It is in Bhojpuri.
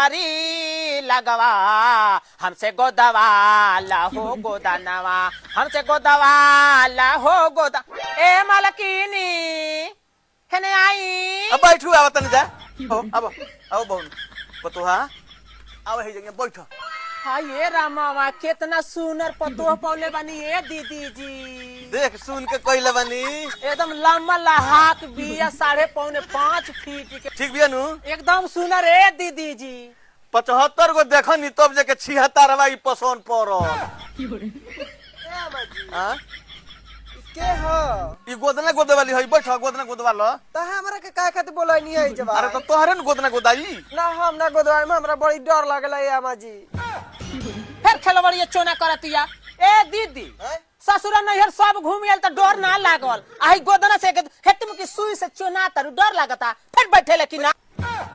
हमारी लगवा हमसे गोदवा लाहो गोदानवा हमसे गोदवा लाहो गोदा ए मालकिनी हेने आई अब बैठू आवा तने जा अब बहुन पतोहा आवा हे जगह बैठ हाँ ये रामावा कितना सुनर पतोह पौले बनी ये दीदी जी देख सुन के कइले बानी एकदम लम्बा लहाक बिया 4.5 फीट के ठीक बिया नु एकदम सुनर है दीदी जी 75 गो देखनी तब जाके 76 वाई पसंद पड़ो हां के हो ई गोदना गोदे वाली है बैठ गोदना गोदवा लो त हमरा के काहे खातिर बोलाई नहीं है जवाब अरे तो तोहरे न गोदना गोदाई ना हम ना गोदवाई में हमरा बड़ी डर लागला है अम्मा जी फिर खेलबड़िया चोना करतिया ए दीदी ससुर नैहर सब घूम गेल त डर ना लागल आही गोदना से हेतम की सुई से चोना तर डर लागता फिर बैठे लेकिन